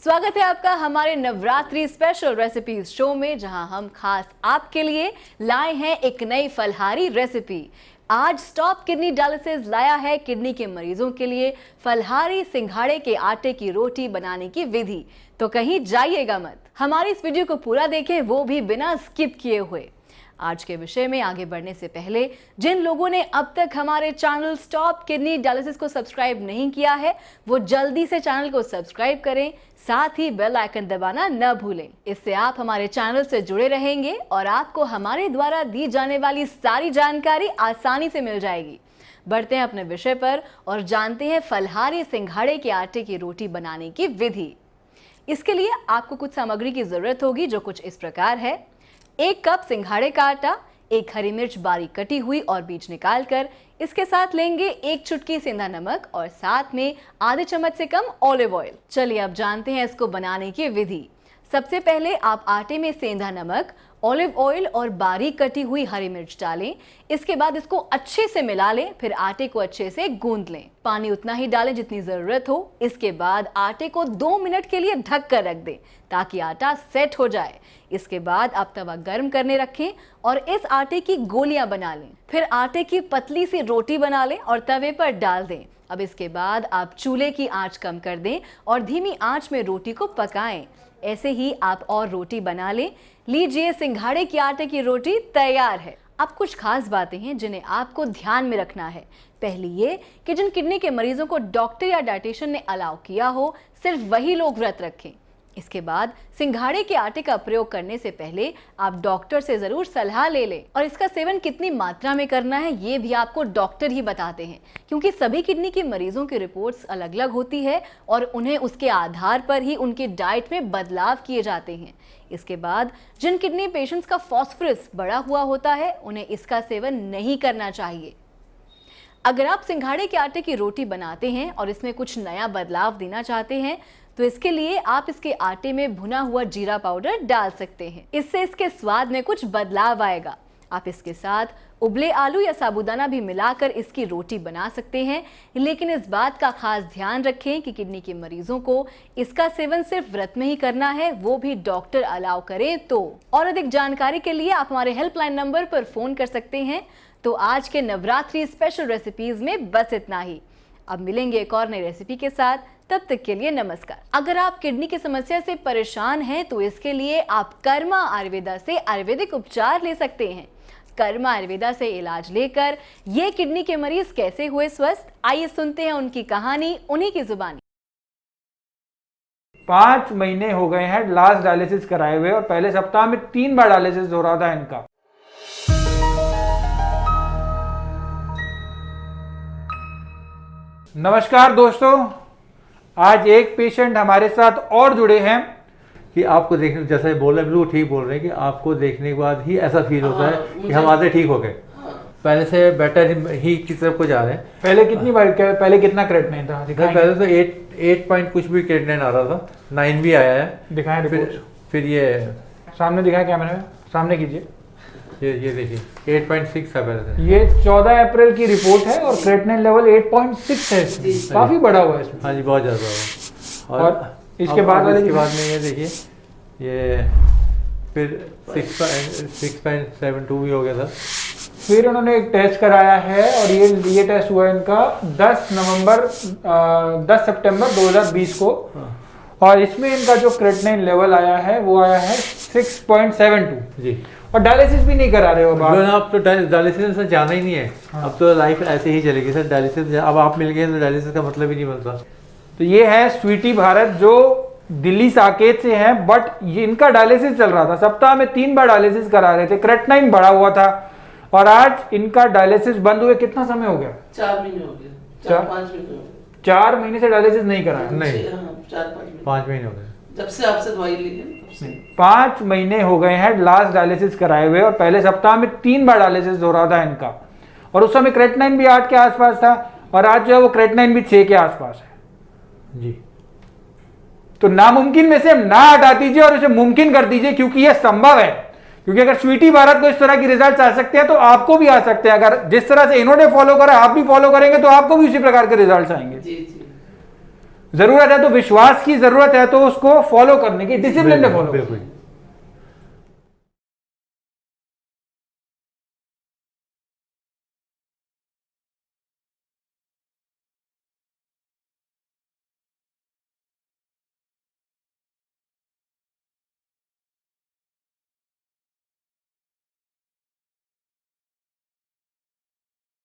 स्वागत है आपका हमारे नवरात्रि स्पेशल रेसिपीज शो में, जहां हम खास आपके लिए लाए हैं एक नई फलहारी रेसिपी। आज स्टॉप किडनी डायलिसिस लाया है किडनी के मरीजों के लिए फलहारी सिंघाड़े के आटे की रोटी बनाने की विधि। तो कहीं जाइएगा मत, हमारी इस वीडियो को पूरा देखें, वो भी बिना स्किप किए हुए। आज के विषय में आगे बढ़ने से पहले जिन लोगों ने अब तक हमारे चैनल स्टॉप किडनी डायलिसिस को सब्सक्राइब नहीं किया है, वो जल्दी से चैनल को सब्सक्राइब करें, साथ ही बेल आइकन दबाना न भूलें। इससे आप हमारे चैनल से जुड़े रहेंगे और आपको हमारे द्वारा दी जाने वाली सारी जानकारी आसानी से मिल जाएगी। बढ़ते हैं अपने विषय पर और जानते हैं फलहारी सिंघाड़े के आटे की रोटी बनाने की विधि। इसके लिए आपको कुछ सामग्री की जरूरत होगी, जो कुछ इस प्रकार है। 1 कप सिंघाड़े का आटा, 1 हरी मिर्च बारीक कटी हुई और बीज निकालकर, इसके साथ लेंगे 1 चुटकी सेंधा नमक और साथ में आधे चम्मच से कम ऑलिव ऑयल। चलिए अब जानते हैं इसको बनाने की विधि। सबसे पहले आप आटे में सेंधा नमक, ऑलिव ऑयल और बारीक कटी हुई हरी मिर्च डालें। इसके बाद इसको अच्छे से मिला लें, फिर आटे को अच्छे से गूंद लें। पानी उतना ही डालें जितनी जरूरत हो। इसके बाद आटे को 2 मिनट के लिए ढक कर रख दें ताकि आटा सेट हो जाए। इसके बाद आप तवा गर्म करने रखें और इस आटे की गोलियां बना लें। फिर आटे की पतली सी रोटी बना लें और तवे पर डाल दें। अब इसके बाद आप चूल्हे की आंच कम कर दें और धीमी आंच में रोटी को पकाएं। ऐसे ही आप और रोटी बना लें। लीजिए, सिंघाड़े के आटे की रोटी तैयार है। अब कुछ खास बातें हैं जिन्हें आपको ध्यान में रखना है। पहली ये कि जिन किडनी के मरीजों को डॉक्टर या डाइटिशियन ने अलाउ किया हो, सिर्फ वही लोग व्रत रखें। इसके बाद सिंघाड़े के आटे का प्रयोग करने से पहले आप डॉक्टर से जरूर सलाह ले लें और इसका सेवन कितनी मात्रा में करना है ये भी आपको डॉक्टर ही बताते हैं, क्योंकि सभी किडनी के मरीजों की रिपोर्ट्स अलग अलग होती है और उन्हें उसके आधार पर ही उनके डाइट में बदलाव किए जाते हैं। इसके बाद जिन किडनी पेशेंट्स का फास्फोरस बढ़ा हुआ होता है, उन्हें इसका सेवन नहीं करना चाहिए। अगर आप सिंघाड़े के आटे की रोटी बनाते हैं और इसमें कुछ नया बदलाव देना चाहते हैं, तो इसके लिए आप इसके आटे में भुना हुआ जीरा पाउडर डाल सकते हैं। इससे इसके स्वाद में कुछ बदलाव आएगा। आप इसके साथ उबले आलू या साबूदाना भी मिलाकर इसकी रोटी बना सकते हैं, लेकिन इस बात का खास ध्यान रखें कि किडनी के मरीजों को इसका सेवन सिर्फ व्रत में ही करना है, वो भी डॉक्टर अलाउ करें तो। और अधिक जानकारी के लिए आप हमारे हेल्पलाइन नंबर पर फोन कर सकते हैं। तो आज के नवरात्रि स्पेशल रेसिपीज में बस इतना ही। अब मिलेंगे एक और नई रेसिपी के साथ, तब तक के लिए नमस्कार। अगर आप किडनी की समस्या से परेशान हैं, तो इसके लिए आप कर्मा आयुर्वेदा से आयुर्वेदिक उपचार ले सकते हैं। कर्मा आयुर्वेदा से इलाज लेकर ये किडनी के मरीज कैसे हुए स्वस्थ, आइए सुनते हैं उनकी कहानी उन्हीं की जुबानी। 5 महीने हो गए हैं लास्ट डायलिसिस कराए हुए और पहले सप्ताह में 3 बार डायलिसिस हो रहा था इनका। नमस्कार दोस्तों, आज एक पेशेंट हमारे साथ और जुड़े हैं कि आपको देखने, जैसे बोल रहे हैं बिल्कुल ठीक बोल रहे हैं कि आपको देखने के बाद ही ऐसा फील होता है कि हम आधे ठीक हो गए, पहले से बेटर ही की तरफ को जा रहे हैं। पहले कितनी बार, पहले कितना क्रेटिनिन था? पहले तो 8 पॉइंट कुछ भी क्रेटिनिन आ रहा था, 9 भी आया है। दिखाएं रिपोर्ट। फिर ये सामने दिखाएं, कैमरे में सामने कीजिए। ये देखिए 8.6 है पहले से। ये 14 अप्रैल की रिपोर्ट है और क्रेटिनिन लेवल 8.6 है। काफी बड़ा हुआ है इसमें। हाँ जी, बहुत ज्यादा हुआ। और इसके बाद में ये देखिए, ये फिर 6.72 भी हो गया था। फिर उन्होंने एक टेस्ट कराया है और ये टेस्ट हुआ इनका 10 सितंबर 2020 को। और इसमें इनका जो क्रेटिनिन लेवल आया है वो आया है 6.72 जी। और डायलिसिस भी नहीं करा रहे हो आप तो डायलिसिस से जाना ही नहीं है। हाँ। अब तो लाइफ ऐसे ही चलेगी सर। डायलिसिस अब आप मिल गए तो डायलिसिस का मतलब ही नहीं बनता। तो ये है स्वीटी भारत, जो दिल्ली साकेत से हैं, बट ये इनका डायलिसिस चल रहा था। सप्ताह में 3 बार डायलिसिस करा रहे थे, क्रेटिनिन बढ़ा हुआ था और आज इनका डायलिसिस बंद हुए कितना समय हो गया? 4 महीने हो गए, 4-5 महीने हो गए। 4 महीने से डायलिसिस नहीं कराया? नहीं, 4-5 महीने हो गए जब से आपसे दवाई ली है। 5 महीने हो गए हैं लास्ट डायलिसिस कराए हुए और पहले सप्ताह में 3 बार डायलिसिस हो रहा था इनका। और उस समय क्रेटिनिन भी 8 के आसपास था और आज जो है वो क्रेटिनिन भी 6 के आसपास है जी। तो नामुमकिन में से ना हटा दीजिए और इसे मुमकिन कर दीजिए, क्योंकि यह संभव है। क्योंकि अगर स्वीटी भारत को इस तरह की रिजल्ट आ सकते हैं तो आपको भी आ सकते हैं। अगर जिस तरह से इन्होंने फॉलो करा आप भी फॉलो करेंगे तो आपको भी उसी प्रकार के रिजल्ट आएंगे। जी जी। जरूरत है तो विश्वास की जरूरत है, तो उसको फॉलो करने की, डिसिप्लिन में फॉलो। बिल्कुल